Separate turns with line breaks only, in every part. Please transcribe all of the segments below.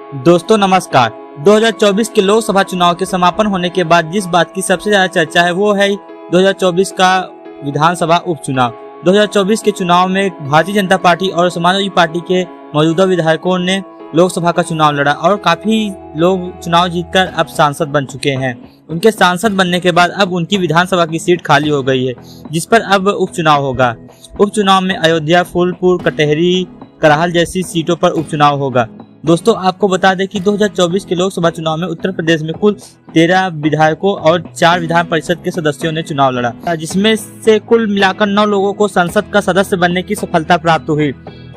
दोस्तों नमस्कार। 2024 के लोकसभा चुनाव के समापन होने के बाद जिस बात की सबसे ज्यादा चर्चा है वो है 2024 का विधानसभा उपचुनाव। 2024 के चुनाव में भारतीय जनता पार्टी और समाजवादी पार्टी के मौजूदा विधायकों ने लोकसभा का चुनाव लड़ा और काफी लोग चुनाव जीतकर अब सांसद बन चुके हैं। उनके सांसद बनने के बाद अब उनकी विधानसभा की सीट खाली हो गई है, जिस पर अब उपचुनाव होगा। उपचुनाव में अयोध्या, फूलपुर, कटहरी, करहाल जैसी सीटों पर उपचुनाव होगा। दोस्तों आपको बता दें कि 2024 के लोकसभा चुनाव में उत्तर प्रदेश में कुल 13 विधायकों और 4 विधान परिषद के सदस्यों ने चुनाव लड़ा, जिसमें से कुल मिलाकर 9 लोगों को संसद का सदस्य बनने की सफलता प्राप्त हुई,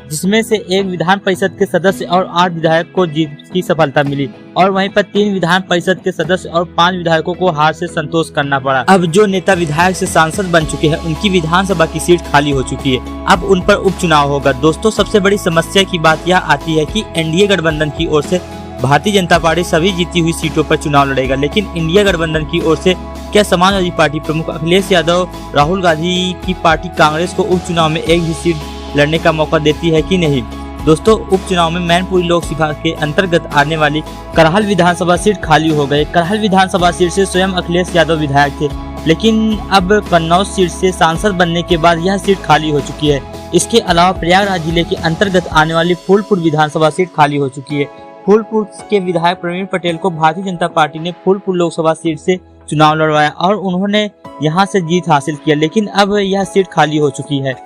जिसमें से 1 विधान परिषद के सदस्य और 8 विधायक को जीत की सफलता मिली और वहीं पर 3 विधान परिषद के सदस्य और 5 विधायकों को हार से संतोष करना पड़ा। अब जो नेता विधायक से सांसद बन चुके हैं उनकी विधानसभा की सीट खाली हो चुकी है। अब उन पर उपचुनाव होगा। दोस्तों सबसे बड़ी समस्या की बात यह आती है कि एनडीए गठबंधन की ओर से भारतीय जनता पार्टी सभी जीती हुई सीटों पर चुनाव लड़ेगा, लेकिन इंडिया गठबंधन की ओर से क्या समाजवादी पार्टी प्रमुख अखिलेश यादव, राहुल गांधी की पार्टी कांग्रेस को उपचुनाव में एक ही सीट लड़ने का मौका देती है कि नहीं। दोस्तों उपचुनाव में मैनपुरी लोकसभा के अंतर्गत आने वाली करहाल विधानसभा सीट खाली हो गई। करहाल विधानसभा सीट से स्वयं अखिलेश यादव विधायक थे, लेकिन अब कन्नौज सीट से सांसद बनने के बाद यह सीट खाली हो चुकी है। इसके अलावा प्रयागराज जिले के अंतर्गत आने वाली फूलपुर विधानसभा सीट खाली हो चुकी है। फूलपुर के विधायक प्रवीण पटेल को भारतीय जनता पार्टी ने फूलपुर लोकसभा सीट से चुनाव लड़वाया और उन्होंने यहाँ से जीत हासिल किया, लेकिन अब यह सीट खाली हो चुकी है।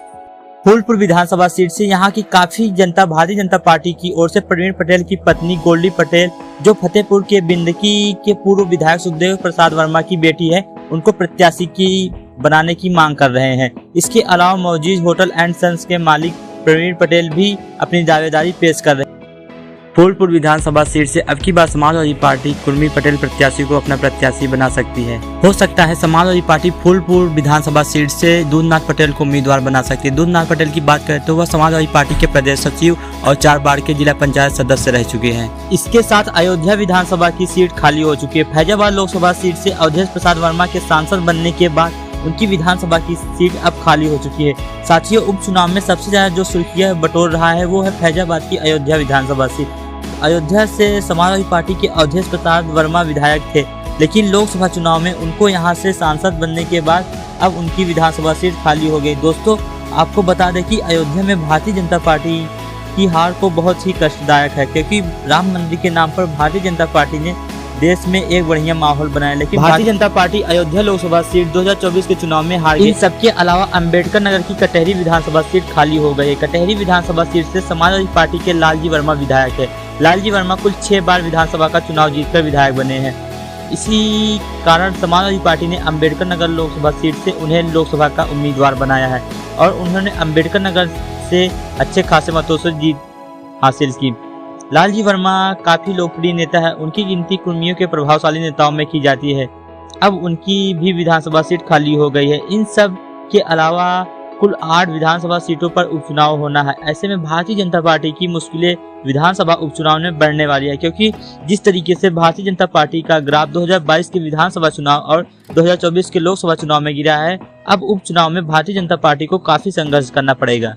फूलपुर विधानसभा सीट से यहाँ की काफी जनता भारतीय जनता पार्टी की ओर से प्रवीण पटेल की पत्नी गोल्डी पटेल, जो फतेहपुर के बिंदकी के पूर्व विधायक सुखदेव प्रसाद वर्मा की बेटी है, उनको प्रत्याशी की बनाने की मांग कर रहे हैं। इसके अलावा मौजीज होटल एंड सन्स के मालिक प्रवीण पटेल भी अपनी दावेदारी पेश कर रहे हैं। फूलपुर विधानसभा सीट से अब की बार समाजवादी पार्टी कुर्मी पटेल प्रत्याशी को अपना प्रत्याशी बना सकती है। हो सकता है समाजवादी पार्टी फूलपुर विधानसभा सीट से दूधनाथ पटेल को उम्मीदवार बना सकती है। दूधनाथ पटेल की बात करें तो वह समाजवादी पार्टी के प्रदेश सचिव और 4 बार के जिला पंचायत सदस्य रह चुके हैं। इसके साथ अयोध्या विधानसभा की सीट खाली हो चुकी है। फैजाबाद लोकसभा सीट से अवधेश प्रसाद वर्मा के सांसद बनने के बाद उनकी विधानसभा की सीट अब खाली हो चुकी है। साथियों उपचुनाव में सबसे ज्यादा जो सुर्खियां बटोर रहा है वो है फैजाबाद की अयोध्या विधानसभा सीट। अयोध्या से समाजवादी पार्टी के अवधेश प्रसाद वर्मा विधायक थे, लेकिन लोकसभा चुनाव में उनको यहां से सांसद बनने के बाद अब उनकी विधानसभा सीट खाली हो गई। दोस्तों आपको बता दें कि अयोध्या में भारतीय जनता पार्टी की हार को बहुत ही कष्टदायक है, क्योंकि राम मंदिर के नाम पर भारतीय जनता पार्टी ने देश में एक बढ़िया माहौल बनाया, लेकिन भारतीय जनता पार्टी अयोध्या लोकसभा सीट 2024 के चुनाव में हार गई। इन सबके अलावा अंबेडकर नगर की कटहरी विधानसभा सीट खाली हो गई है। कटहरी विधानसभा सीट से समाजवादी पार्टी के लालजी वर्मा विधायक है। लालजी वर्मा कुल 6 बार विधानसभा का चुनाव जीतकर विधायक बने हैं। इसी कारण समाजवादी पार्टी ने अंबेडकर नगर लोकसभा सीट से उन्हें लोकसभा का उम्मीदवार बनाया है और उन्होंने अंबेडकर नगर से अच्छे खासे मतों से जीत हासिल की। लालजी वर्मा काफी लोकप्रिय नेता है। उनकी गिनती कुर्मियों के प्रभावशाली नेताओं में की जाती है। अब उनकी भी विधानसभा सीट खाली हो गई है। इन सब के अलावा कुल 8 विधानसभा सीटों पर उपचुनाव होना है। ऐसे में भारतीय जनता पार्टी की मुश्किलें विधानसभा उपचुनाव में बढ़ने वाली है, क्योंकि जिस तरीके से भारतीय जनता पार्टी का ग्राफ 2022 के विधानसभा चुनाव और 2024 के लोकसभा चुनाव में गिरा है, अब उपचुनाव में भारतीय जनता पार्टी को काफी संघर्ष करना पड़ेगा।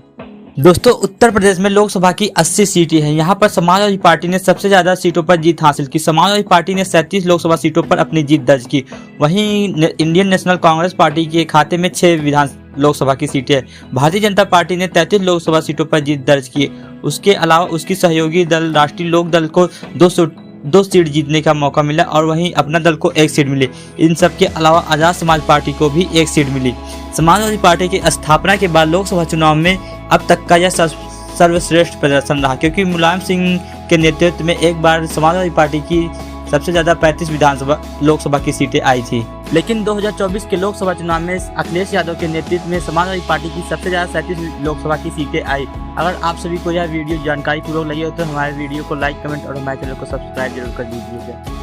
दोस्तों उत्तर प्रदेश में लोकसभा की 80 सीटें हैं। यहाँ पर समाजवादी पार्टी ने सबसे ज्यादा सीटों पर जीत हासिल की। समाजवादी पार्टी ने 37 लोकसभा सीटों पर अपनी जीत दर्ज की। वहीं इंडियन नेशनल कांग्रेस पार्टी के खाते में 6 विधान लोकसभा की सीटें हैं। भारतीय जनता पार्टी ने 33 लोकसभा सीटों पर जीत दर्ज की। उसके अलावा उसकी सहयोगी दल राष्ट्रीय लोक दल को 2 सीट जीतने का मौका मिला और वहीं अपना दल को 1 सीट मिली। इन सब के अलावा आजाद समाज पार्टी को भी 1 सीट मिली। समाजवादी पार्टी की स्थापना के बाद लोकसभा चुनाव में अब तक का यह सर्वश्रेष्ठ प्रदर्शन रहा, क्योंकि मुलायम सिंह के नेतृत्व में एक बार समाजवादी पार्टी की सबसे ज्यादा 35 लोकसभा की सीटें आई थी। लेकिन 2024 के लोकसभा चुनाव में अखिलेश यादव के नेतृत्व में समाजवादी पार्टी की सबसे ज्यादा 37 लोकसभा की सीटें आई। अगर आप सभी को यह वीडियो जानकारी पूर्वक लगी हो तो हमारे वीडियो को लाइक, कमेंट और हमारे चैनल को सब्सक्राइब जरूर कर दीजिएगा।